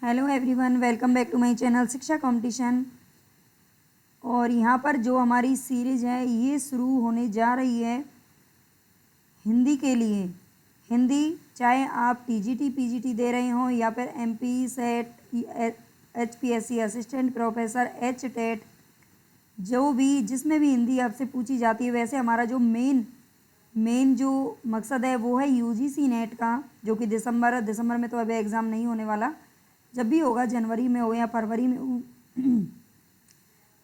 Hello everyone, welcome back to my channel Shiksha competition. और यहाँ पर जो हमारी सीरीज़ है ये शुरू होने जा रही है हिंदी के लिए। हिंदी चाहे आप टीजीटी पीजीटी दे रहे हो या फिर MP SET HPSC assistant professor H TET, जो भी जिसमें भी हिंदी आपसे पूछी जाती है। वैसे हमारा जो मेन जो मकसद है वो है यूजीसी नेट का, जो कि दिसंबर में तो अभी एग्ज़ाम नहीं होने वाला, जब भी होगा जनवरी में हो या फरवरी में हो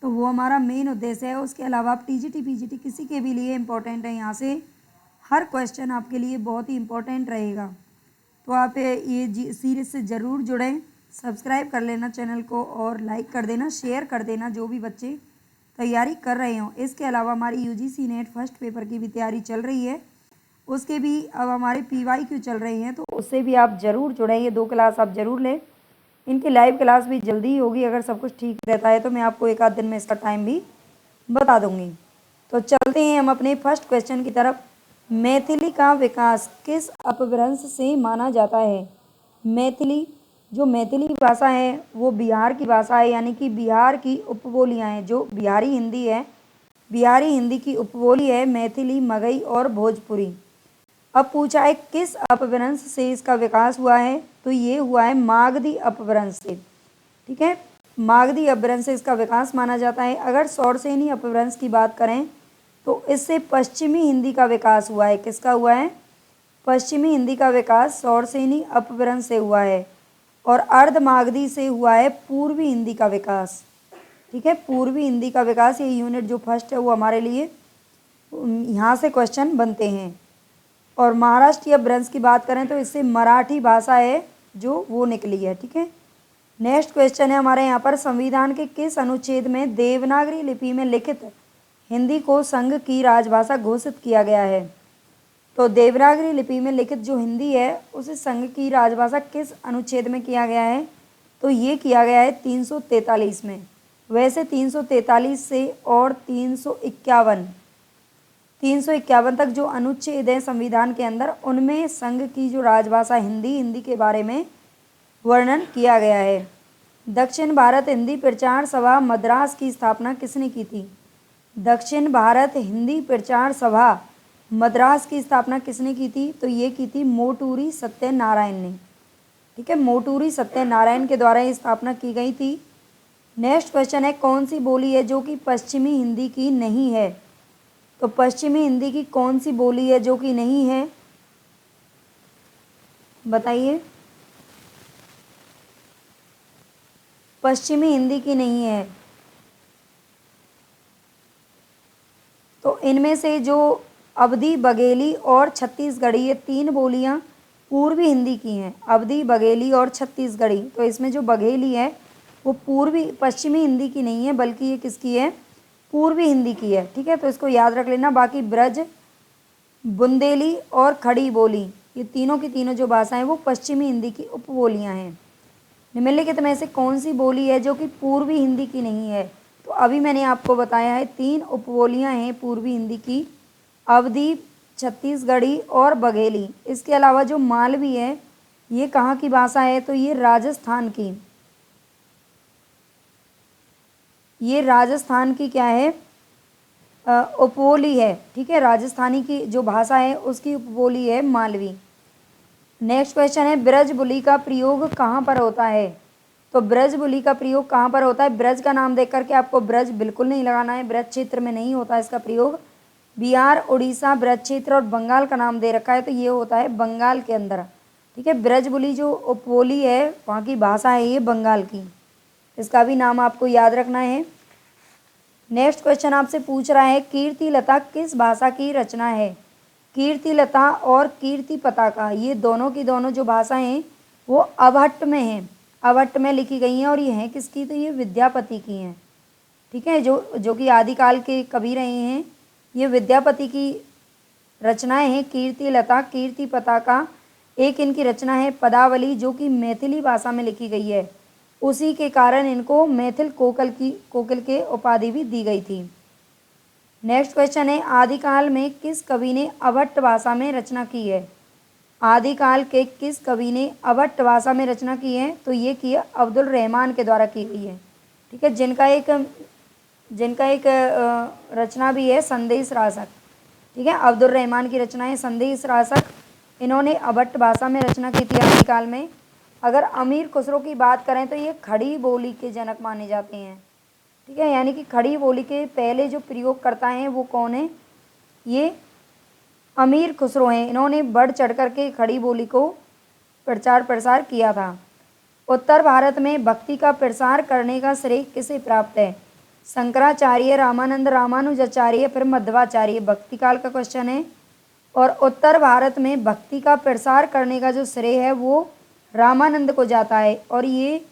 तो वो हमारा मेन उद्देश्य है। उसके अलावा आप टीजीटी पीजीटी किसी के भी लिए इम्पोर्टेंट है, यहाँ से हर क्वेश्चन आपके लिए बहुत ही इम्पोर्टेंट रहेगा। तो आप ये सीरीज से ज़रूर जुड़ें, सब्सक्राइब कर लेना चैनल को और लाइक कर देना, शेयर कर देना जो भी बच्चे तैयारी कर रहे हों। इसके अलावा हमारी यूजीसी नेट फर्स्ट पेपर की भी तैयारी चल रही है, उसके भी अब हमारे पीवाईक्यू चल रही हैं, तो उससे भी आप ज़रूर जुड़ें। ये 2 क्लास आप ज़रूर लें, इनकी लाइव क्लास भी जल्दी ही होगी। अगर सब कुछ ठीक रहता है तो मैं आपको एक आध दिन में इसका टाइम भी बता दूंगी। तो चलते हैं हम अपने फर्स्ट क्वेश्चन की तरफ। मैथिली का विकास किस अपभ्रंश से माना जाता है? जो मैथिली भाषा है वो बिहार की भाषा है, यानी कि बिहार की उपबोलियाँ हैं। जो बिहारी हिंदी है, बिहारी हिंदी की उपबोली है मैथिली, मगही और भोजपुरी। अब पूछा है किस अपभ्रंश से इसका विकास हुआ है, तो ये हुआ है मागधी अपभ्रंश से। ठीक है, मागधी अपभ्रंश से इसका विकास माना जाता है। अगर शौरसेनी अपभ्रंश की बात करें तो इससे पश्चिमी हिंदी का विकास हुआ है। किसका हुआ है? पश्चिमी हिंदी का विकास शौरसेनी अपभ्रंश से हुआ है। और अर्धमागधी से हुआ है पूर्वी हिंदी का विकास। ठीक है, पूर्वी हिंदी का विकास, ये यूनिट जो फर्स्ट है वो हमारे लिए यहाँ से क्वेश्चन बनते हैं। और महाराष्ट्रीय अपभ्रंश की बात करें तो इससे मराठी भाषा है जो वो निकली है। ठीक है, नेक्स्ट क्वेश्चन है हमारे यहाँ पर, संविधान के किस अनुच्छेद में देवनागरी लिपि में लिखित हिंदी को संघ की राजभाषा घोषित किया गया है? तो देवनागरी लिपि में लिखित जो हिंदी है उसे संघ की राजभाषा किस अनुच्छेद में किया गया है? तो ये किया गया है 343 में। वैसे 343 से और 351 तक जो अनुच्छेद हैं संविधान के अंदर, उनमें संघ की जो राजभाषा हिंदी के बारे में वर्णन किया गया है। दक्षिण भारत हिंदी प्रचार सभा मद्रास की स्थापना किसने की थी? दक्षिण भारत हिंदी प्रचार सभा मद्रास की स्थापना किसने की थी? तो ये की थी मोटूरी सत्यनारायण ने। ठीक है, मोटूरी सत्यनारायण के द्वारा ये स्थापना की गई थी। नेक्स्ट क्वेश्चन है, कौन सी बोली है जो कि पश्चिमी हिंदी की नहीं है? तो पश्चिमी हिंदी की कौन सी बोली है जो कि नहीं है, बताइए। पश्चिमी हिंदी की नहीं है तो इनमें से जो अवधी, बघेली और छत्तीसगढ़ी, ये 3 बोलियां पूर्वी हिंदी की हैं। अवधी, बघेली और छत्तीसगढ़ी। तो इसमें जो बघेली है वो पश्चिमी हिंदी की नहीं है, बल्कि ये किसकी है? पूर्वी हिंदी की है। ठीक है, तो इसको याद रख लेना। बाकी ब्रज, बुंदेली और खड़ी बोली, ये तीनों की तीनों जो भाषाएं वो पश्चिमी हिंदी की उपबोलियां हैं। निम्नलिखित में से कौन सी बोली है जो कि पूर्वी हिंदी की नहीं है? तो अभी मैंने आपको बताया है 3 उपबोलियां हैं पूर्वी हिंदी की, अवधी, छत्तीसगढ़ी और बघेली। इसके अलावा जो मालवी है ये कहाँ की भाषा है? तो ये राजस्थान की क्या है? उपबोली है। ठीक है, राजस्थानी की जो भाषा है उसकी उपबोली है मालवी। नेक्स्ट क्वेश्चन है, ब्रजबुली का प्रयोग कहाँ पर होता है? तो ब्रजबुली का प्रयोग कहाँ पर होता है? ब्रज का नाम देख करके आपको ब्रज बिल्कुल नहीं लगाना है, ब्रज क्षेत्र में नहीं होता इसका प्रयोग। बिहार, उड़ीसा, ब्रज क्षेत्र और बंगाल का नाम दे रखा है, तो ये होता है बंगाल के अंदर। ठीक है, ब्रजबुली जो उपबोली है वहाँ की भाषा है ये बंगाल की, इसका भी नाम आपको याद रखना है। नेक्स्ट क्वेश्चन आपसे पूछ रहा है, कीर्तिलता किस भाषा की रचना है? कीर्तिलता और कीर्ति पताका, ये दोनों की दोनों जो भाषाएं हैं वो अवहट्ट में हैं, अवहट्ट में लिखी गई हैं। और ये हैं किसकी? तो ये विद्यापति की हैं। ठीक है, जो कि आदिकाल के कवि रहे हैं, ये विद्यापति की रचनाएं हैं कीर्तिलता, कीर्ति पताका। एक इनकी रचना है पदावली, जो कि मैथिली भाषा में लिखी गई है, उसी के कारण इनको मैथिल कोकिल के उपाधि भी दी गई थी। नेक्स्ट क्वेश्चन है, आदिकाल में किस कवि ने अवहट्ट भाषा में रचना की है? आदिकाल के किस कवि ने अवध भाषा में रचना की है? तो ये की है अब्दुल रहमान के द्वारा की गई है। ठीक है, जिनका एक रचना भी है संदेश रासक। ठीक है, अब्दुल रहमान की रचना है संदेश रासक। इन्होंने अवध भाषा में रचना की थी आदिकाल में। अगर अमीर खुसरो की बात करें तो ये खड़ी बोली के जनक माने जाते हैं। ठीक है, यानी कि खड़ी बोली के पहले जो प्रयोगकर्ता हैं वो कौन है? ये अमीर खुसरो हैं। इन्होंने बढ़ चढ़ कर के खड़ी बोली को प्रचार प्रसार किया था। उत्तर भारत में भक्ति का प्रसार करने का श्रेय किसे प्राप्त है? शंकराचार्य, रामानंद, रामानुजाचार्य, फिर मध्वाचार्य। भक्ति काल का क्वेश्चन है। और उत्तर भारत में भक्ति का प्रसार करने का जो श्रेय है वो रामानंद को जाता है। और ये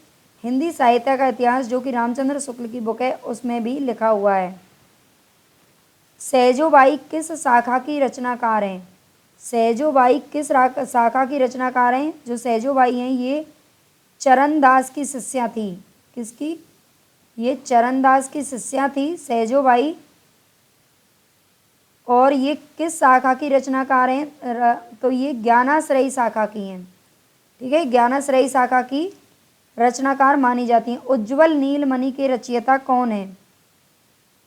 हिंदी साहित्य का इतिहास जो कि रामचंद्र शुक्ल की बुक है उसमें भी लिखा हुआ है। सहजोबाई किस शाखा की रचनाकार हैं? सहजोबाई किस शाखा की रचनाकार हैं? जो सहजोबाई हैं ये चरणदास की शिष्या थी। किसकी? ये चरणदास की शिष्या थी सहजोबाई। और ये किस शाखा की रचनाकार हैं? तो ये ज्ञानाश्रयी शाखा की हैं। ठीक है, ज्ञानाश्रयी शाखा की रचनाकार मानी जाती हैं। उज्ज्वल नीलमणि के रचयिता कौन है?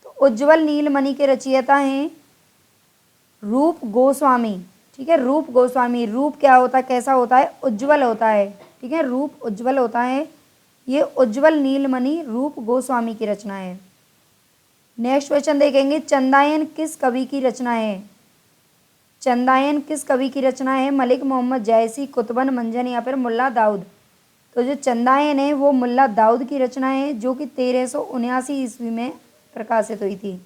तो उज्ज्वल नीलमणि के रचयिता हैं रूप गोस्वामी। ठीक है, रूप गोस्वामी। रूप क्या होता है, कैसा होता है? उज्ज्वल होता है। ठीक है, रूप उज्ज्वल होता है। ये उज्ज्वल नीलमणि रूप गोस्वामी की रचना है। नेक्स्ट क्वेश्चन देखेंगे, चंदायन किस कवि की रचना है? चंदायन किस कवि की रचना है? मलिक मोहम्मद जायसी, कुतुबन मंजन या फिर मुल्ला दाऊद। तो जो चंदायन है वो मुल्ला दाऊद की रचना है जो कि 1379 ईस्वी में प्रकाशित हुई थी।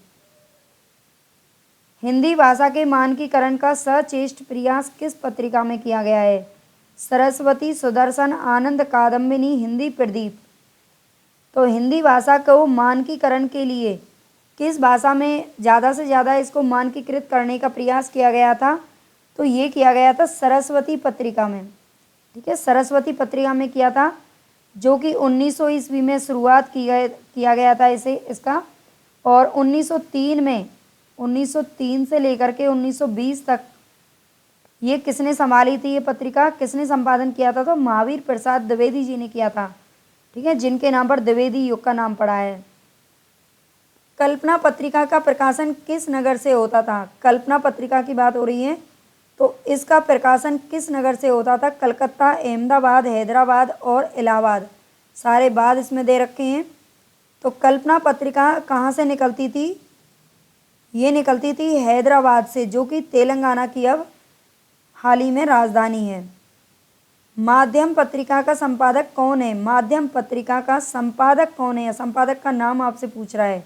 हिंदी भाषा के मानकीकरण का सचेष्ट प्रयास किस पत्रिका में किया गया है? सरस्वती, सुदर्शन, आनंद, कादम्बिनी, हिंदी प्रदीप। तो हिंदी भाषा को मानकीकरण के लिए किस भाषा में ज़्यादा से ज़्यादा इसको मानकीकृत करने का प्रयास किया गया था? तो ये किया गया था सरस्वती पत्रिका में। ठीक है, सरस्वती पत्रिका में किया था जो कि 1900 ईस्वी में शुरुआत किया गया था इसका। और 1903 से लेकर के 1920 तक ये किसने संभाली थी? ये पत्रिका किसने संपादन किया था? तो महावीर प्रसाद द्विवेदी जी ने किया था। ठीक है, जिनके नाम पर द्विवेदी युग का नाम पड़ा है। कल्पना पत्रिका का प्रकाशन किस नगर से होता था? कल्पना पत्रिका की बात हो रही है तो इसका प्रकाशन किस नगर से होता था? कलकत्ता, अहमदाबाद, हैदराबाद और इलाहाबाद। सारे बाद इसमें दे रखे हैं। तो कल्पना पत्रिका कहाँ से निकलती थी? ये निकलती थी हैदराबाद से, जो कि तेलंगाना की अब हाल ही में राजधानी है। माध्यम पत्रिका का संपादक कौन है? माध्यम पत्रिका का संपादक कौन है? संपादक का नाम आपसे पूछ रहा है।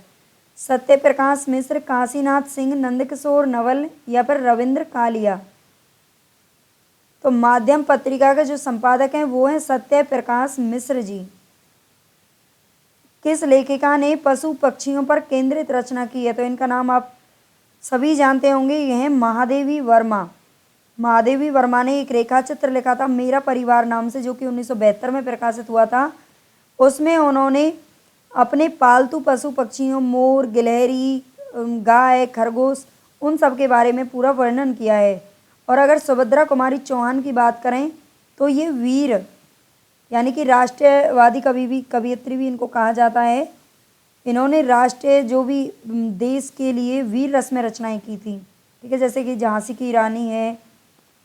सत्यप्रकाश मिश्र, काशीनाथ सिंह, नंदकिशोर नवल या फिर रविंद्र कालिया। तो माध्यम पत्रिका के जो संपादक हैं वो हैं सत्यप्रकाश मिश्र जी। किस लेखिका ने पशु पक्षियों पर केंद्रित रचना की है? तो इनका नाम आप सभी जानते होंगे, यह है महादेवी वर्मा। महादेवी वर्मा ने एक रेखा चित्र लिखा था मेरा परिवार नाम से, जो कि 1972 में प्रकाशित हुआ था। उसमें उन्होंने अपने पालतू पशु पक्षियों मोर, गिलहरी, गाय, खरगोश, उन सब के बारे में पूरा वर्णन किया है। और अगर सुभद्रा कुमारी चौहान की बात करें तो ये वीर यानी कि राष्ट्रवादी कवियत्री भी इनको कहा जाता है। इन्होंने राष्ट्रीय जो भी देश के लिए वीर रस में रचनाएं की थी। ठीक है, जैसे कि झांसी की रानी है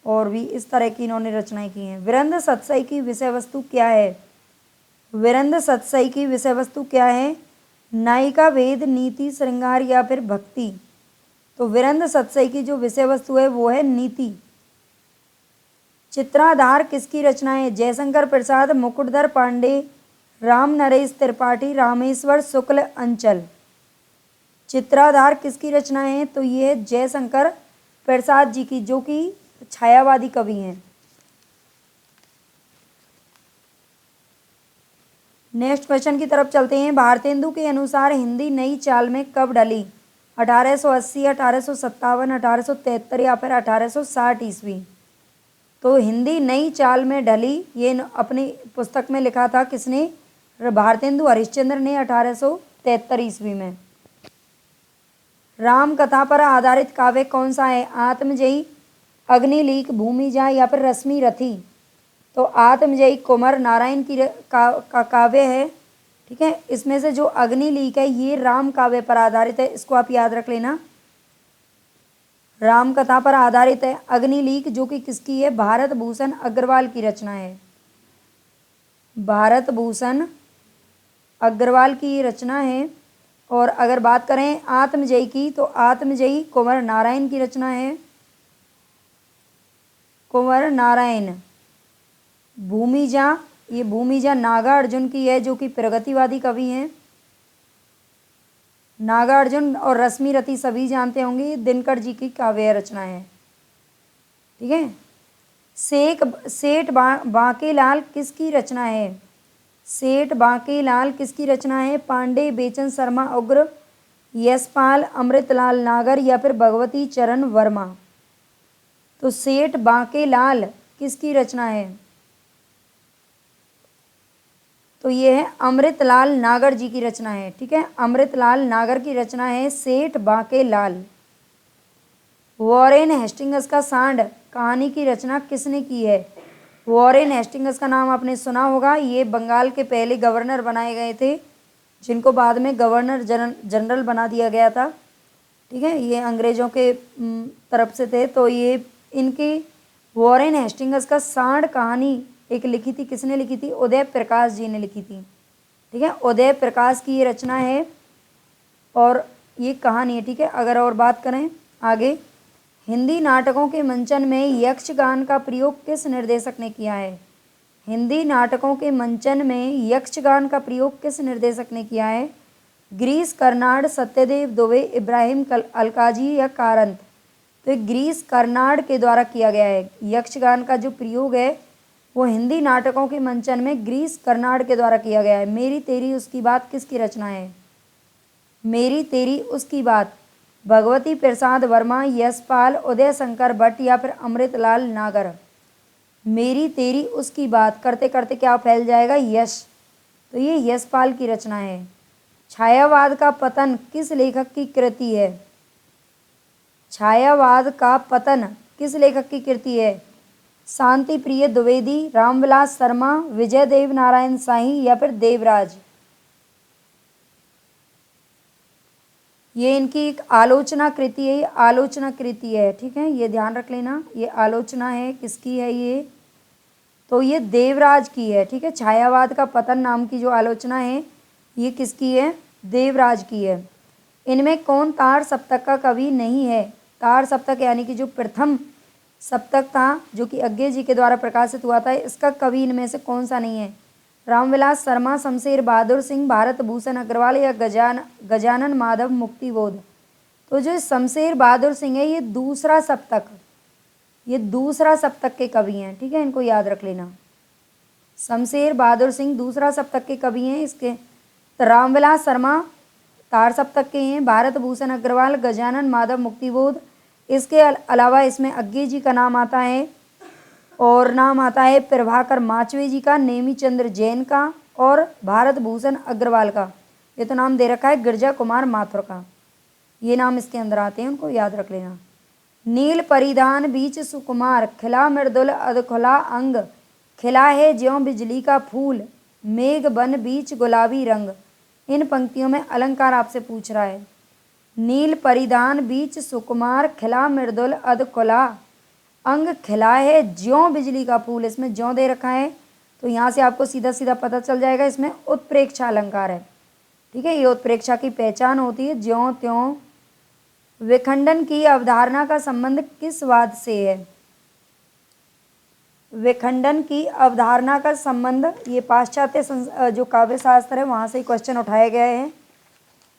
और भी इस तरह की इन्होंने रचनाएं की हैं। वीरेंद्र सतसई की विषय वस्तु क्या है? वीरेंद्र सतसई की विषय वस्तु क्या है? नायिका भेद, नीति, श्रृंगार या फिर भक्ति। तो वीरेंद्र सतसई की जो विषय वस्तु है वो है नीति। चित्राधार किसकी रचना है? जयशंकर प्रसाद, मुकुटधर पांडे, राम नरेश त्रिपाठी, रामेश्वर शुक्ल, अंचल। चित्राधार किसकी रचना है? तो ये है जयशंकर प्रसाद जी की, जो कि छायावादी कवि हैं। नेक्स्ट क्वेश्चन की तरफ चलते हैं। भारतेंदु के अनुसार हिंदी नई चाल में कब ढली? 1880, 1857, 1873 या फिर 1860 ईस्वी। तो हिंदी नई चाल में ढली ये अपनी पुस्तक में लिखा था किसने? भारतेंदु हरिश्चंद्र ने 1873 ईस्वी में। राम कथा पर आधारित काव्य कौन सा है? आत्मजयी, अग्निलीक, भूमिजा या फिर रश्मि रथी। तो आत्मजयी कुंवर नारायण की का काव्य है। ठीक है, इसमें से जो अग्निलीक है ये राम काव्य पर आधारित है, इसको आप याद रख लेना, राम कथा पर आधारित है अग्निलीक, जो कि किसकी है, भारत भूषण अग्रवाल की रचना है। भारत भूषण अग्रवाल की रचना है। और अगर बात करें आत्मजयी की, तो आत्मजयी कुंवर नारायण की रचना है, कुंवर नारायण। भूमिजा, ये भूमिजा नागार्जुन की है, जो कि प्रगतिवादी कवि हैं। नागार्जुन और रश्मि रथी सभी जानते होंगे, ये दिनकर जी की काव्य रचना है। ठीक है, सेठ बांकेलाल किसकी रचना है, सेठ बांकेलाल किसकी रचना है, पांडे, बेचन शर्मा उग्र, यशपाल, अमृतलाल नागर या फिर भगवती चरण वर्मा। तो सेठ बांकेलाल किसकी रचना है, तो ये है अमृतलाल नागर जी की रचना है। ठीक है, अमृतलाल नागर की रचना है सेठ बांकेलाल। वॉरेन हेस्टिंग्स का सांड कहानी की रचना किसने की है, वॉरेन हेस्टिंग्स का नाम आपने सुना होगा, ये बंगाल के पहले गवर्नर बनाए गए थे, जिनको बाद में गवर्नर जनरल बना दिया गया था। ठीक है, ये अंग्रेज़ों के तरफ से थे। तो ये इनकी वॉरेन हेस्टिंग्स का सांड कहानी एक लिखी थी, किसने लिखी थी, उदय प्रकाश जी ने लिखी थी। ठीक है, उदय प्रकाश की ये रचना है और ये कहानी है। ठीक है, अगर और बात करें आगे, हिंदी नाटकों के मंचन में यक्षगान का प्रयोग किस निर्देशक ने किया है, हिंदी नाटकों के मंचन में यक्षगान का प्रयोग किस निर्देशक ने किया है, गिरीश कर्नाड, सत्यदेव दुबे, इब्राहिम अलकाजी या कारंत। तो गिरीश कर्नाड के द्वारा किया गया है। यक्षगान का जो प्रयोग है वो हिंदी नाटकों के मंचन में गिरीश कर्नाड के द्वारा किया गया है। मेरी तेरी उसकी बात किसकी रचना है, मेरी तेरी उसकी बात, भगवती प्रसाद वर्मा, यशपाल, उदय शंकर भट्ट या फिर अमृतलाल नागर। मेरी तेरी उसकी बात करते करते क्या फैल जाएगा, यश, तो ये यशपाल की रचना है। छायावाद का पतन किस लेखक की कृति है, छायावाद का पतन किस लेखक की कृति है, शांति प्रिय द्विवेदी, रामविलास शर्मा, विजय देव नारायण शाही या फिर देवराज। ये इनकी एक आलोचना कृति है, ये आलोचना कृति है। ठीक है, ये ध्यान रख लेना, ये आलोचना है, किसकी है ये, तो ये देवराज की है। ठीक है, छायावाद का पतन नाम की जो आलोचना है ये किसकी है, देवराज की है। इनमें कौन तार सप्तक का कवि नहीं है, तार सप्तक यानी कि जो प्रथम सप्तक था, जो कि अज्ञे जी के द्वारा प्रकाशित हुआ था, इसका कवि इनमें से कौन सा नहीं है, रामविलास शर्मा, शमशेर बहादुर सिंह, भारत भूषण अग्रवाल या गजानन माधव मुक्तिबोध। तो जो शमशेर बहादुर सिंह है ये दूसरा सप्तक, ये दूसरा सप्तक के कवि हैं। ठीक है, इनको याद रख लेना, शमशेर बहादुर सिंह दूसरा सप्तक के कवि हैं। इसके रामविलास शर्मा तार सप्तक के हैं, भारत भूषण अग्रवाल, गजानन माधव मुक्तिबोध। इसके अलावा इसमें अज्ञे जी का नाम आता है और नाम आता है प्रभाकर माचवे जी का, नेमीचंद्र जैन का और भारत भूषण अग्रवाल का। ये तो नाम दे रखा है गिरजा कुमार माथुर का, ये नाम इसके अंदर आते हैं, उनको याद रख लेना। नील परिधान बीच सुकुमार, खिला मृदुल अधखुला अंग, खिला है ज्यों बिजली का फूल, मेघ बन बीच गुलाबी रंग। इन पंक्तियों में अलंकार आपसे पूछ रहा है। नील परिधान बीच सुकुमार, खिला मृदुल अधखुला अंग, खिला है ज्यों बिजली का फूल, इसमें ज्यों दे रखा है, तो यहाँ से आपको सीधा सीधा पता चल जाएगा इसमें उत्प्रेक्षा अलंकार है। ठीक है, ये उत्प्रेक्षा की पहचान होती है, ज्यों त्यों। विखंडन की अवधारणा का संबंध किस वाद से है, विखंडन की अवधारणा का संबंध, ये पाश्चात्य जो काव्य शास्त्र है वहाँ से क्वेश्चन उठाए गए हैं।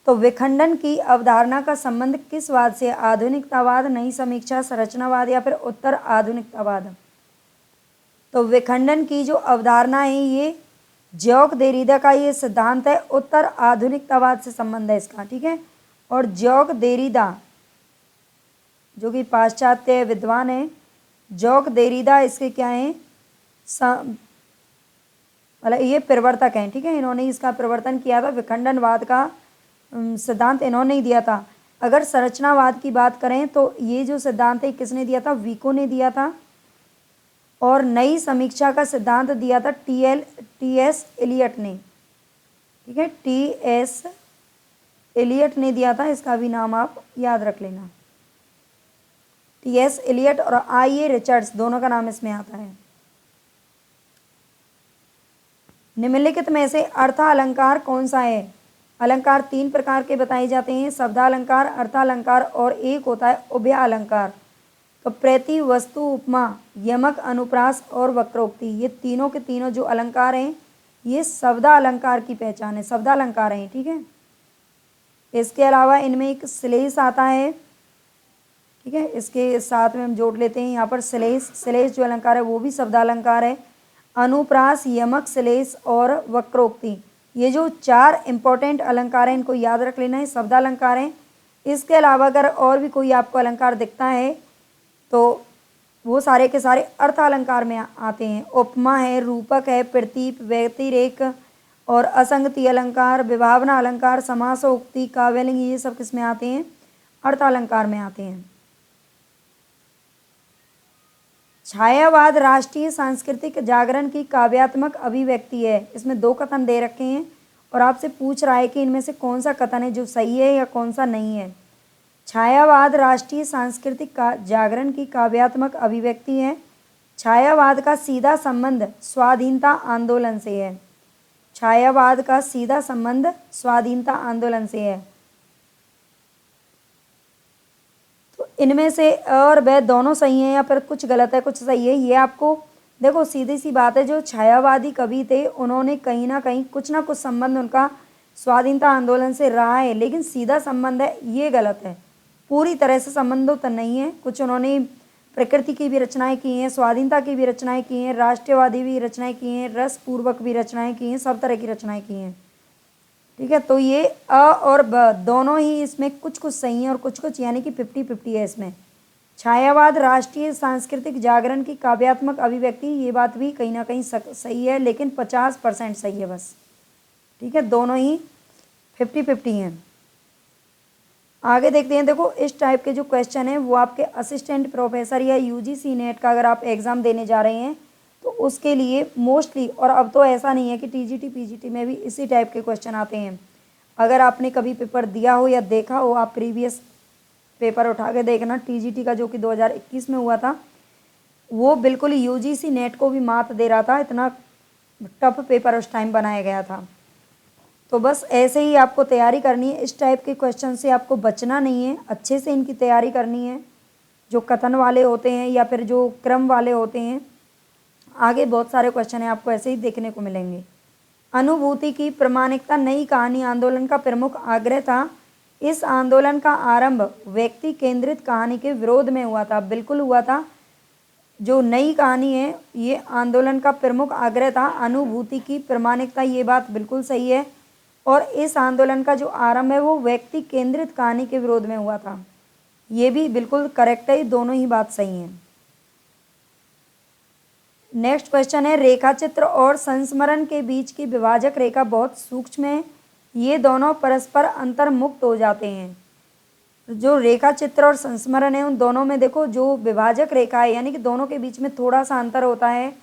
तो विखंडन की अवधारणा का संबंध किस वाद से, आधुनिकतावाद, नई समीक्षा, संरचनावाद या फिर उत्तर आधुनिकतावाद। तो विखंडन की जो अवधारणा है ये जॉक देरिदा का ये सिद्धांत है, उत्तर आधुनिकतावाद से संबंध है इसका। ठीक है, और जॉक देरिदा जो कि पाश्चात्य विद्वान है, जॉक देरिदा इसके क्या हैं, मतलब ये प्रवर्तक हैं। ठीक है, इन्होंने इसका प्रवर्तन किया था, विखंडनवाद का सिद्धांत इन्होंने ही दिया था। अगर संरचनावाद की बात करें तो ये जो सिद्धांत है किसने दिया था, विको ने दिया था। और नई समीक्षा का सिद्धांत दिया था टी एस एलियट ने, ठीक है, टी एस एलियट ने दिया था, इसका भी नाम आप याद रख लेना। टी एस एलियट और आई ए रिचर्ड्स दोनों का नाम इसमें आता है। निम्नलिखित में से अर्थालंकार कौन सा है? अलंकार 3 प्रकार के बताए जाते हैं, शब्दालंकार, अर्थालंकार और एक होता है उभयालंकार। तो प्रति, वस्तु, उपमा, यमक, अनुप्रास और वक्रोक्ति, ये तीनों के तीनों जो अलंकार हैं ये शब्दालंकार की पहचान है, शब्दालंकार हैं, ठीक है। इसके अलावा इनमें एक श्लेष आता है, ठीक है, इसके साथ में हम जोड़ लेते हैं यहाँ पर श्लेष जो अलंकार है वो भी शब्दालंकार है। अनुप्रास, यमक, श्लेष और वक्रोक्ति, ये जो 4 इंपॉर्टेंट अलंकार हैं इनको याद रख लेना है, शब्दालंकार हैं। इसके अलावा अगर और भी कोई आपको अलंकार दिखता है तो वो सारे के सारे अर्थालंकार में आते हैं। उपमा है, रूपक है, प्रतीप, व्यतिरेक और असंगति अलंकार, विभावना अलंकार, समासोक्ति, काव्यलिंग, ये सब किस में आते हैं? अर्थालंकार में आते हैं। छायावाद राष्ट्रीय सांस्कृतिक जागरण की काव्यात्मक अभिव्यक्ति है। इसमें 2 कथन दे रखे हैं और आपसे पूछ रहा है कि इनमें से कौन सा कथन है जो सही है या कौन सा नहीं है। छायावाद राष्ट्रीय सांस्कृतिक जागरण की काव्यात्मक अभिव्यक्ति है। छायावाद का सीधा संबंध स्वाधीनता आंदोलन से है। छायावाद का सीधा संबंध स्वाधीनता आंदोलन से है। तो इनमें से और वह दोनों सही हैं या फिर कुछ गलत है, कुछ सही है, ये आपको देखो सीधी सी बात है। जो छायावादी कवि थे उन्होंने कहीं ना कहीं कुछ ना कुछ संबंध उनका स्वाधीनता आंदोलन से रहा है, लेकिन सीधा संबंध है ये गलत है। पूरी तरह से संबंध तो नहीं है। कुछ उन्होंने प्रकृति की भी रचनाएं की हैं, स्वाधीनता की भी रचनाएं की हैं, राष्ट्रवादी भी रचनाएं की हैं, रसपूर्वक भी रचनाएं की हैं, सब तरह की रचनाएं की हैं, ठीक है। तो ये अ और ब दोनों ही इसमें कुछ कुछ सही हैं और कुछ कुछ यानी कि 50-50 है इसमें। छायावाद राष्ट्रीय सांस्कृतिक जागरण की काव्यात्मक अभिव्यक्ति, ये बात भी कहीं ना कहीं सही है, लेकिन 50% सही है बस, ठीक है। दोनों ही 50-50 हैं। आगे देखते हैं। देखो इस टाइप के जो क्वेश्चन है वो आपके असिस्टेंट प्रोफेसर या यूजीसी नेट का अगर आप एग्ज़ाम देने जा रहे हैं तो उसके लिए मोस्टली, और अब तो ऐसा नहीं है कि टीजीटी पीजीटी में भी इसी टाइप के क्वेश्चन आते हैं। अगर आपने कभी पेपर दिया हो या देखा हो, आप प्रीवियस पेपर उठा के देखना टीजीटी का जो कि 2021 में हुआ था, वो बिल्कुल यूजीसी नेट को भी मात दे रहा था, इतना टफ पेपर उस टाइम बनाया गया था। तो बस ऐसे ही आपको तैयारी करनी है। इस टाइप के क्वेश्चन से आपको बचना नहीं है, अच्छे से इनकी तैयारी करनी है। जो कथन वाले होते हैं या फिर जो क्रम वाले होते हैं, आगे बहुत सारे क्वेश्चन हैं आपको ऐसे ही देखने को मिलेंगे। अनुभूति की प्रामाणिकता नई कहानी आंदोलन का प्रमुख आग्रह था। इस आंदोलन का आरंभ व्यक्ति केंद्रित कहानी के विरोध में हुआ था, बिल्कुल हुआ था। जो नई कहानी है ये आंदोलन का प्रमुख आग्रह था, अनुभूति की प्रामाणिकता, ये बात बिल्कुल सही है। और इस आंदोलन का जो आरंभ है वो व्यक्ति केंद्रित कहानी के विरोध में हुआ था, ये भी बिल्कुल करेक्ट है, दोनों ही बात सही हैं। नेक्स्ट क्वेश्चन है, रेखा चित्र और संस्मरण के बीच की विभाजक रेखा बहुत सूक्ष्म है, ये दोनों परस्पर अंतर्मुक्त हो जाते हैं। जो रेखा चित्र और संस्मरण है उन दोनों में देखो जो विभाजक रेखा है, यानी कि दोनों के बीच में थोड़ा सा अंतर होता है,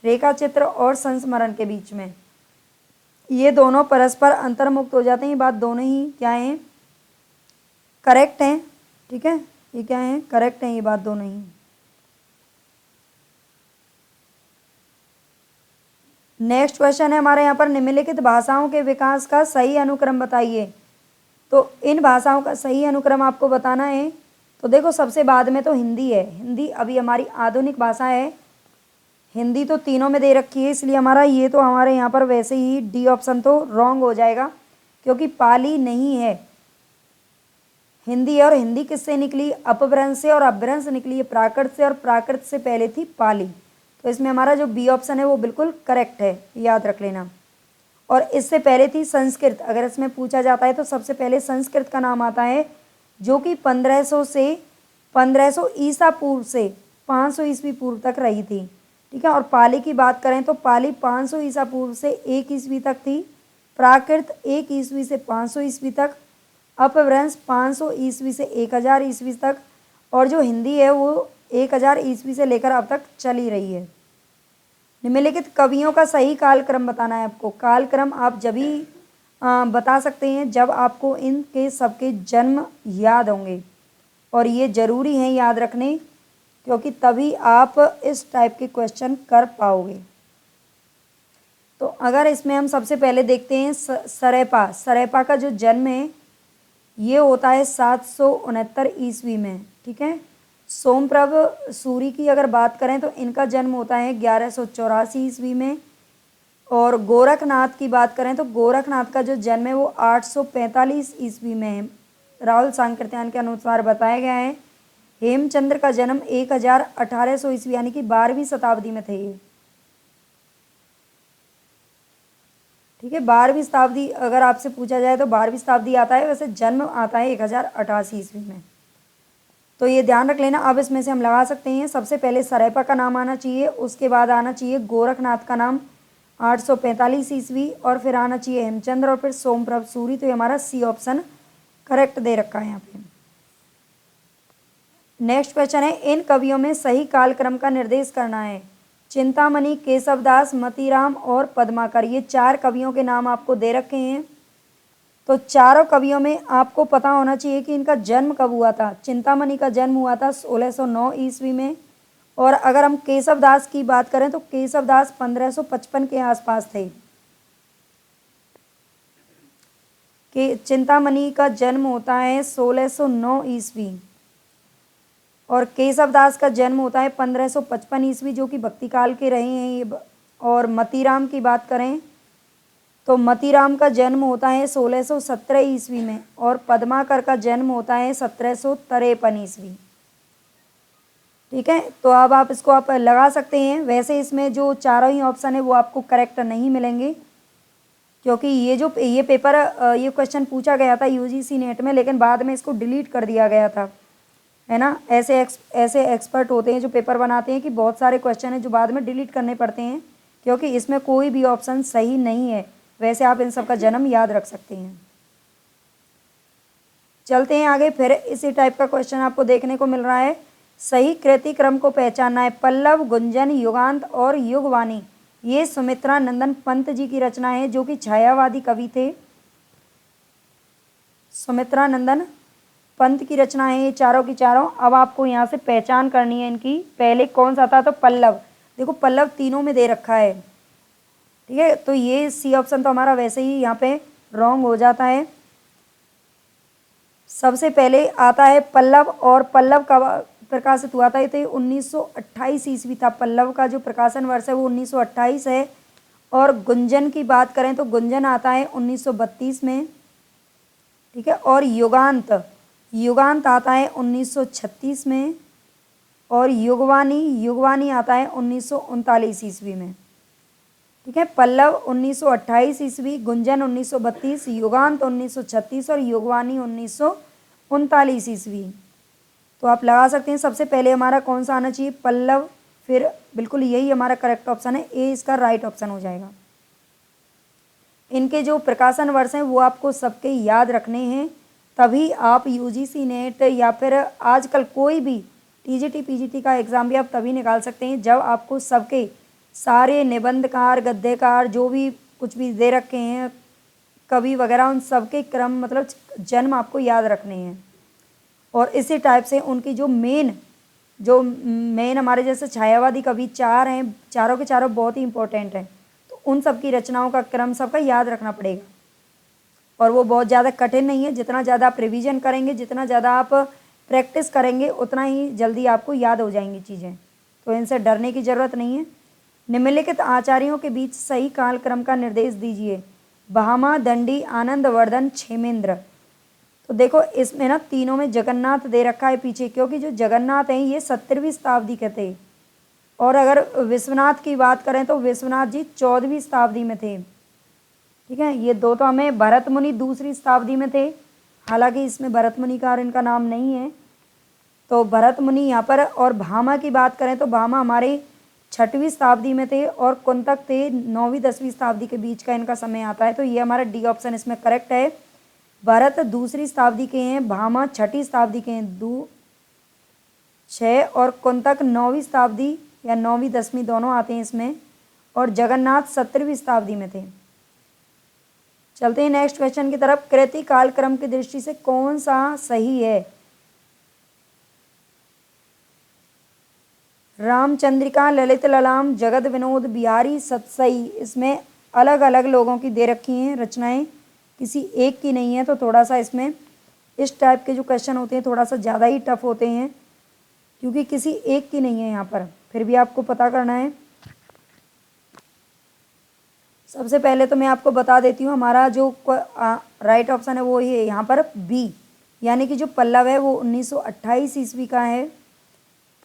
रेखा चित्र और संस्मरण के बीच में ये दोनों परस्पर अंतर्मुक्त हो जाते हैं। ये बात दोनों ही क्या है, करेक्ट हैं, ठीक है। ये क्या है, करेक्ट हैं ये बात दोनों ही। नेक्स्ट क्वेश्चन है हमारे यहाँ पर, निम्नलिखित भाषाओं के विकास का सही अनुक्रम बताइए। तो इन भाषाओं का सही अनुक्रम आपको बताना है। तो देखो सबसे बाद में तो हिंदी है, हिंदी अभी हमारी आधुनिक भाषा है। हिंदी तो तीनों में दे रखी है, इसलिए हमारा ये तो हमारे यहाँ पर वैसे ही डी ऑप्शन तो रॉन्ग हो जाएगा, क्योंकि पाली नहीं है। हिंदी और हिंदी किससे निकली, अपभ्रंश से, और अपभ्रंश निकली है प्राकृत से, और प्राकृत से पहले थी पाली। तो इसमें हमारा जो बी ऑप्शन है वो बिल्कुल करेक्ट है, याद रख लेना। और इससे पहले थी संस्कृत। अगर इसमें पूछा जाता है तो सबसे पहले संस्कृत का नाम आता है, जो कि 1500 ईसा पूर्व से 500 ईस्वी पूर्व तक रही थी, ठीक है। और पाली की बात करें तो पाली 500 ईसा पूर्व से 1 ईस्वी तक थी, प्राकृत 1 ईस्वी से 500 ईस्वी तक, अपभ्रंश 500 ईस्वी से 1000 ईस्वी तक, और जो हिंदी है वो 1000 ईस्वी से लेकर अब तक चली रही है। निम्नलिखित कवियों का सही कालक्रम बताना है आपको। कालक्रम आप जब भी बता सकते हैं जब आपको इनके सबके जन्म याद होंगे, और ये ज़रूरी है याद रखने, क्योंकि तभी आप इस टाइप के क्वेश्चन कर पाओगे। तो अगर इसमें हम सबसे पहले देखते हैं सरेपा। सरेपा का जो जन्म है ये होता है 769 ईस्वी में। ठीक है। सोमप्रभ सूरी की अगर बात करें तो इनका जन्म होता है 1184 ईस्वी में। और गोरखनाथ की बात करें तो गोरखनाथ का जो जन्म है वो 845 ईस्वी में है, राहुल सांकृत्यायन के अनुसार बताया गया है। हेमचंद्र का जन्म 1800 ईस्वी यानी कि 12वीं शताब्दी में थे ये। ठीक है, 12वीं शताब्दी अगर आपसे पूछा जाए तो 12वीं शताब्दी आता है, वैसे जन्म आता है 1088 ईस्वी में। तो ये ध्यान रख लेना। अब इसमें से हम लगा सकते हैं, सबसे पहले सरेपा का नाम आना चाहिए, उसके बाद आना चाहिए गोरखनाथ का नाम 845 ईस्वी, और फिर आना चाहिए हेमचंद्र, और फिर सोमप्रभ सूरी। तो ये हमारा सी ऑप्शन करेक्ट दे रखा है यहाँ पे। नेक्स्ट क्वेश्चन है, इन कवियों में सही कालक्रम का निर्देश करना है। चिंतामणि, केशवदास, मतीराम और पद्माकर, ये 4 कवियों के नाम आपको दे रखे हैं। तो चारों कवियों में आपको पता होना चाहिए कि इनका जन्म कब हुआ था। चिंतामणि का जन्म हुआ था 1609 ईस्वी में, और अगर हम केशवदास की बात करें तो केशवदास 1555 के आसपास थे। कि चिंतामणि का जन्म होता है 1609 ईस्वी, और केशवदास का जन्म होता है 1555 ईस्वी, जो कि भक्ति काल के रहे हैं ये। और मतीराम की बात करें तो मतीराम का जन्म होता है 1617 ईस्वी में, और पद्माकर का जन्म होता है 1753 ईस्वी। ठीक है, तो अब आप इसको आप लगा सकते हैं। वैसे इसमें जो चारों ही ऑप्शन है वो आपको करेक्ट नहीं मिलेंगे, क्योंकि ये पेपर ये क्वेश्चन पूछा गया था यूजीसी नेट में, लेकिन बाद में इसको डिलीट कर दिया गया था, है ना। ऐसे एक्सपर्ट होते हैं जो पेपर बनाते हैं कि बहुत सारे क्वेश्चन हैं जो बाद में डिलीट करने पड़ते हैं, क्योंकि इसमें कोई भी ऑप्शन सही नहीं है। वैसे आप इन सब का जन्म याद रख सकते हैं। चलते हैं आगे, फिर इसी टाइप का क्वेश्चन आपको देखने को मिल रहा है। सही कृति क्रम को पहचानना है। पल्लव, गुंजन, युगांत और युगवाणी, ये सुमित्रा नंदन पंत जी की रचना है, जो कि छायावादी कवि थे। सुमित्रा नंदन पंत की रचना है ये चारों की चारों। अब आपको यहाँ से पहचान करनी है इनकी। पहले कौन सा था, तो पल्लव। देखो पल्लव तीनों में दे रखा है। ठीक है, तो ये सी ऑप्शन तो हमारा वैसे ही यहाँ पे रॉन्ग हो जाता है। सबसे पहले आता है पल्लव, और पल्लव का प्रकाशित हुआ था तो 1928 ईस्वी था। पल्लव का जो प्रकाशन वर्ष है वो 1928 है। और गुंजन की बात करें तो गुंजन आता है 1932 में। ठीक है, और युगांत आता है 1936 में, और युगवाणी आता है 1939 ईस्वी में। ठीक है, पल्लव 1928 ईस्वी, गुंजन 1932, युगांत 1936 और युगवाणी 1939 ईस्वी। तो आप लगा सकते हैं सबसे पहले हमारा कौन सा आना चाहिए, पल्लव। फिर बिल्कुल यही हमारा करेक्ट ऑप्शन है, ए इसका राइट ऑप्शन हो जाएगा। इनके जो प्रकाशन वर्ष हैं वो आपको सबके याद रखने हैं, तभी आप यूजीसी नेट या फिर आजकल कोई भी टीजीटी पीजीटी का एग्ज़ाम भी आप तभी निकाल सकते हैं जब आपको सबके सारे निबंधकार, गद्यकार, जो भी कुछ भी दे रखे हैं, कवि वगैरह, उन सबके क्रम मतलब जन्म आपको याद रखने हैं। और इसी टाइप से उनकी जो मेन हमारे जैसे छायावादी कवि 4 हैं, चारों के चारों बहुत ही इंपॉर्टेंट हैं, तो उन सब की रचनाओं का क्रम सबका याद रखना पड़ेगा। और वो बहुत ज़्यादा कठिन नहीं है। जितना ज़्यादा आप रिवीजन करेंगे, जितना ज़्यादा आप प्रैक्टिस करेंगे, उतना ही जल्दी आपको याद हो जाएंगी चीज़ें। तो इनसे डरने की ज़रूरत नहीं है। निम्नलिखित आचार्यों के बीच सही कालक्रम का निर्देश दीजिए। भामा, दंडी, आनंदवर्धन, क्षेमेंद्र। तो देखो इसमें ना तीनों में जगन्नाथ दे रखा है पीछे, क्योंकि जो जगन्नाथ हैं ये 17वीं शताब्दी के थे। और अगर विश्वनाथ की बात करें तो विश्वनाथ जी 14वीं शताब्दी में थे। ठीक है, ये दो तो हमें, भरत मुनि दूसरी शताब्दी में थे, हालांकि इसमें भरत मुनि का और इनका नाम नहीं है, तो भरत मुनि यहाँ पर। और भामा की बात करें तो भामा हमारे 6वीं शताब्दी में थे, और कुंतक थे 9वीं 10वीं शताब्दी के बीच का इनका समय आता है। तो ये हमारा डी ऑप्शन इसमें करेक्ट है। भरत दूसरी शताब्दी के हैं, भामा छठी शताब्दी के हैं, 6 और कुंतक 9वीं शताब्दी या 9वीं 10वीं दोनों आते हैं इसमें, और जगन्नाथ 17वीं शताब्दी में थे। चलते हैं नेक्स्ट क्वेश्चन की तरफ। कृति कालक्रम की दृष्टि से कौन सा सही है? रामचंद्रिका, ललित ललाम, जगत विनोद, बिहारी सतसई, इसमें अलग अलग लोगों की दे रखी हैं रचनाएं, किसी एक की नहीं है। तो थोड़ा सा इसमें इस टाइप के जो क्वेश्चन होते हैं थोड़ा सा ज़्यादा ही टफ होते हैं, क्योंकि किसी एक की नहीं है यहाँ पर, फिर भी आपको पता करना है। सबसे पहले तो मैं आपको बता देती हूँ, हमारा जो राइट ऑप्शन है वो ही है यहाँ पर बी, यानी कि जो पल्लव है वो 1928 ईस्वी का है।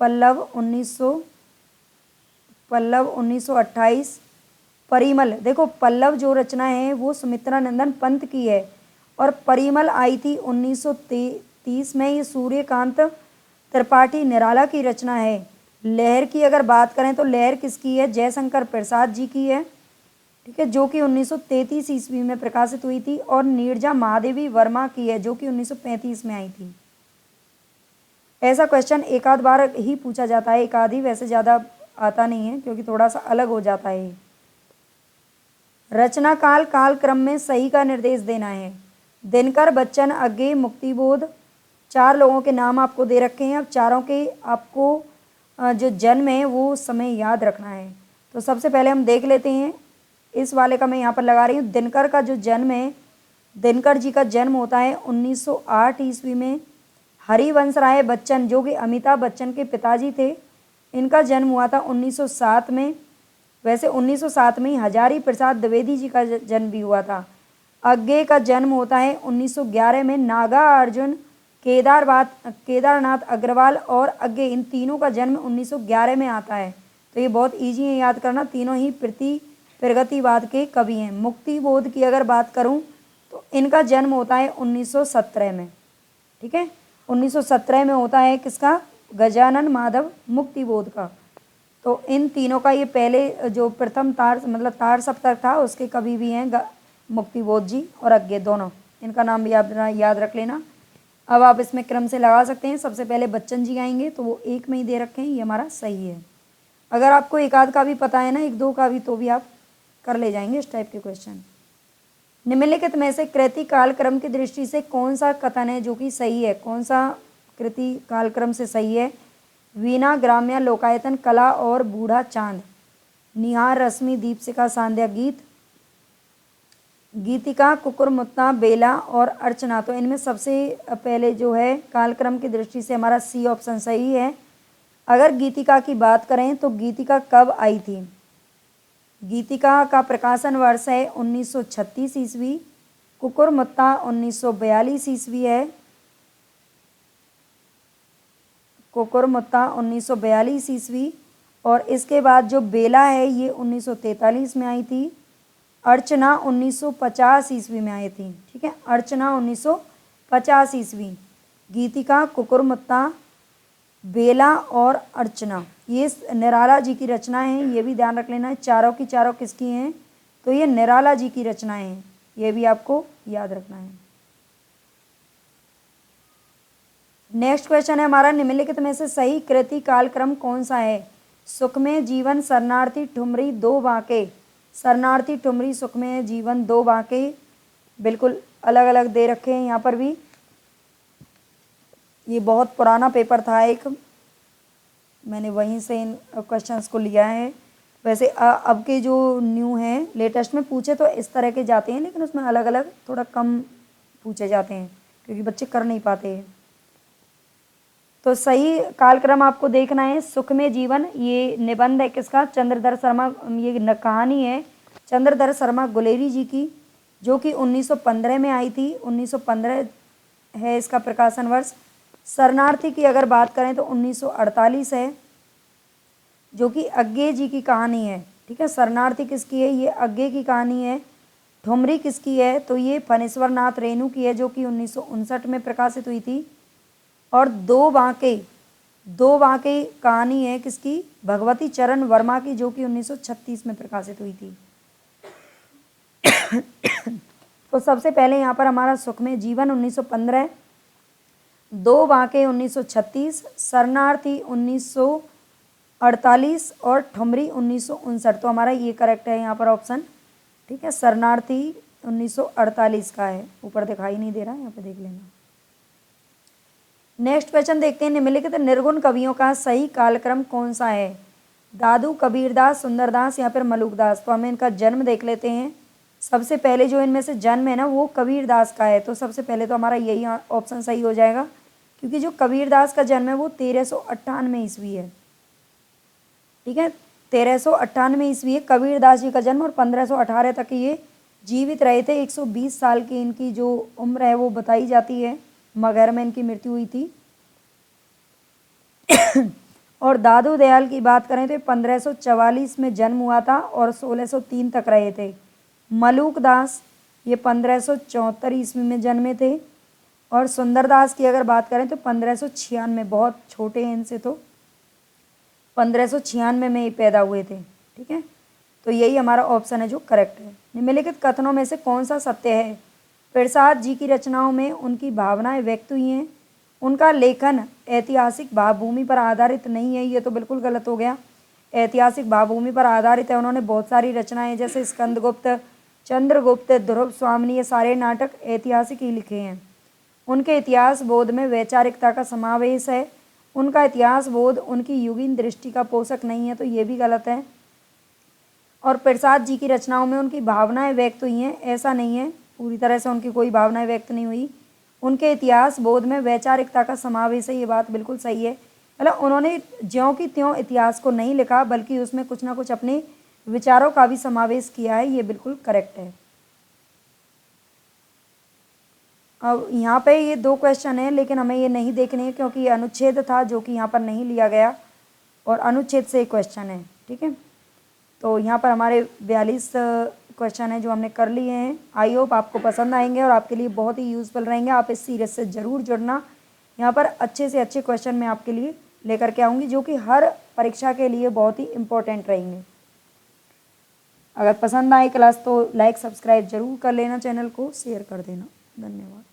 पल्लव 1928। परिमल, देखो पल्लव जो रचना है वो सुमित्रा नंदन पंत की है, और परिमल आई थी 1930 में। ये सूर्यकांत त्रिपाठी निराला की रचना है। लहर की अगर बात करें तो लहर किसकी है? जयशंकर प्रसाद जी की है, ठीक है, जो कि 1933 ईस्वी में प्रकाशित हुई थी। और नीरजा महादेवी वर्मा की है, जो कि 1935 में आई थी। ऐसा क्वेश्चन एक आध बार ही पूछा जाता है, एक आध ही, वैसे ज़्यादा आता नहीं है क्योंकि थोड़ा सा अलग हो जाता है। रचना काल कालक्रम में सही का निर्देश देना है। दिनकर, बच्चन, अज्ञे, मुक्तिबोध, 4 लोगों के नाम आपको दे रखे हैं। अब चारों के आपको जो जन्म है वो समय याद रखना है। तो सबसे पहले हम देख लेते हैं, इस वाले का मैं यहाँ पर लगा रही हूँ। दिनकर का जो जन्म है, दिनकर जी का जन्म होता है 1908 ईस्वी में। हरिवंश राय बच्चन, जो कि अमिताभ बच्चन के पिताजी थे, इनका जन्म हुआ था 1907 में। वैसे 1907 में ही हजारी प्रसाद द्विवेदी जी का जन्म भी हुआ था। अज्ञे का जन्म होता है 1911 में। नागा अर्जुन, केदारनाथ अग्रवाल और अज्ञे, इन तीनों का जन्म 1911 में आता है। तो ये बहुत ईजी है याद करना, तीनों ही प्रगतिवाद के कवि हैं। मुक्तिबोध की अगर बात करूं तो इनका जन्म होता है 1917 में, ठीक है, 1917 में होता है किसका? गजानन माधव मुक्तिबोध का। तो इन तीनों का ये पहले जो प्रथम तार सप्तक था उसके कवि भी हैं मुक्तिबोध जी और अज्ञे दोनों, इनका नाम भी आप याद रख लेना। अब आप इसमें क्रम से लगा सकते हैं। सबसे पहले बच्चन जी आएंगे, तो वो एक में ही दे रखे हैं, ये हमारा सही है। अगर आपको एक आध का भी पता है ना, एक दो का भी, तो भी आप कर ले जाएंगे इस टाइप के क्वेश्चन। निम्नलिखित में से कृति कालक्रम की दृष्टि से कौन सा कथन है जो कि सही है? कौन सा कृति कालक्रम से सही है? वीणा, ग्राम्य, लोकायतन, कला और बूढ़ा चांद, निहार, रश्मि, दीपशिखा, सांध्या, गीत, गीतिका, कुकुरमुत्ता, बेला और अर्चना। तो इनमें सबसे पहले जो है कालक्रम की दृष्टि से हमारा सी ऑप्शन सही है। अगर गीतिका की बात करें तो गीतिका कब आई थी? गीतिका का प्रकाशन वर्ष है 1936 ईस्वी। कुकुरमुत्ता 1942 ईस्वी है। कुकुरमुत्ता 1942 ईस्वी। और इसके बाद जो बेला है ये 1943 में आई थी। अर्चना 1950 ईस्वी में आई थी, ठीक है, अर्चना 1950 ईस्वी। गीतिका, कुकुरमुत्ता, बेला और अर्चना, ये निराला जी की रचना है, ये भी ध्यान रख लेना है। चारों की चारों किसकी हैं? तो ये निराला जी की रचनाएं हैं, ये भी आपको याद रखना है। नेक्स्ट क्वेश्चन है हमारा, निम्नलिखित में से सही कृति कालक्रम कौन सा है? सुखमय जीवन, शरणार्थी, ठुमरी, दो बांके। शरणार्थी, ठुमरी, सुखमय जीवन, दो बांके, बिल्कुल अलग अलग दे रखे हैं यहाँ पर भी। ये बहुत पुराना पेपर था एक, मैंने वहीं से इन क्वेश्चंस को लिया है। वैसे अब के जो न्यू हैं, लेटेस्ट में पूछे तो इस तरह के जाते हैं, लेकिन उसमें अलग अलग थोड़ा कम पूछे जाते हैं क्योंकि बच्चे कर नहीं पाते हैं। तो सही कालक्रम आपको देखना है। सुखमय जीवन, ये निबंध है किसका? चंद्रधर शर्मा, ये कहानी है चंद्रधर शर्मा गुलेरी जी की, जो कि 1915 में आई थी। 1915 है इसका प्रकाशन वर्ष। शरणार्थी की अगर बात करें तो 1948 है, जो कि अज्ञे जी की कहानी है, ठीक है। शरणार्थी किसकी है? ये अज्ञे की कहानी है। ठुमरी किसकी है? तो ये फणेश्वर नाथ रेणु की है, जो कि 1959 में प्रकाशित हुई थी। और दो बांके कहानी है किसकी? भगवती चरण वर्मा की, जो कि 1936 में प्रकाशित हुई थी। तो सबसे पहले यहाँ पर हमारा सुखमय जीवन 1915, दो बांके 1936, शरणार्थी 1948 और ठुमरी 1959। तो हमारा ये करेक्ट है यहाँ पर ऑप्शन। ठीक है, शरणार्थी 1948 का है, ऊपर दिखाई नहीं दे रहा, यहाँ पे देख लेना। नेक्स्ट क्वेश्चन देखते हैं, निम्नलिखित निर्गुण कवियों का सही कालक्रम कौन सा है? दादू, कबीरदास, सुंदरदास या फिर मलुकदास। तो हमें इनका जन्म देख लेते हैं। सबसे पहले जो इनमें से जन्म है ना वो कबीरदास का है, तो सबसे पहले तो हमारा यही ऑप्शन सही हो जाएगा, क्योंकि जो कबीरदास का जन्म है वो 1398 ईस्वी है। ठीक है, 1398 ईस्वी है कबीरदास जी का जन्म, और 1518 तक ये जीवित रहे थे। 120 साल की इनकी जो उम्र है वो बताई जाती है, मगहर में इनकी मृत्यु हुई थी। और दादू दयाल की बात करें तो 1544 में जन्म हुआ था और 1603 तक रहे थे। मलुकदास ये 1574 ईस्वी में जन्मे थे। और सुंदरदास की अगर बात करें तो 1596, बहुत छोटे हैं इनसे, तो 1596 में ही पैदा हुए थे। ठीक है, तो यही हमारा ऑप्शन है जो करेक्ट है। निम्नलिखित कथनों में से कौन सा सत्य है? प्रसाद जी की रचनाओं में उनकी भावनाएं व्यक्त हुई हैं, उनका लेखन ऐतिहासिक भावभूमि पर आधारित नहीं है, ये तो बिल्कुल गलत हो गया। ऐतिहासिक भावभूमि पर आधारित है। उन्होंने बहुत सारी रचनाएं जैसे स्कंदगुप्त, चंद्रगुप्त, ध्रुव स्वामिनी, ये सारे नाटक ऐतिहासिक ही लिखे हैं। उनके इतिहास बोध में वैचारिकता का समावेश है। उनका इतिहास बोध उनकी युगीन दृष्टि का पोषक नहीं है, तो ये भी गलत है। और प्रसाद जी की रचनाओं में उनकी भावनाएं व्यक्त हुई हैं, ऐसा नहीं है, पूरी तरह से उनकी कोई भावनाएं व्यक्त नहीं हुई। उनके इतिहास बोध में वैचारिकता का समावेश है, ये बात बिल्कुल सही है। मतलब उन्होंने ज्यों की त्यों इतिहास को नहीं लिखा, बल्कि उसमें कुछ ना कुछ अपने विचारों का भी समावेश किया है, ये बिल्कुल करेक्ट है। अब यहाँ पे ये दो क्वेश्चन है, लेकिन हमें ये नहीं देखने हैं क्योंकि ये अनुच्छेद था जो कि यहाँ पर नहीं लिया गया, और अनुच्छेद से क्वेश्चन है। ठीक है, तो यहाँ पर हमारे 42 क्वेश्चन है जो हमने कर लिए हैं। आई होप आपको पसंद आएंगे और आपके लिए बहुत ही यूज़फुल रहेंगे। आप इस सीरीज से ज़रूर जुड़ना। यहाँ पर अच्छे से अच्छे क्वेश्चन मैं आपके लिए लेकर के आऊँगी, जो कि हर परीक्षा के लिए बहुत ही इम्पोर्टेंट रहेंगे। अगर पसंद आए क्लास तो लाइक सब्सक्राइब जरूर कर लेना, चैनल को शेयर कर देना। धन्यवाद।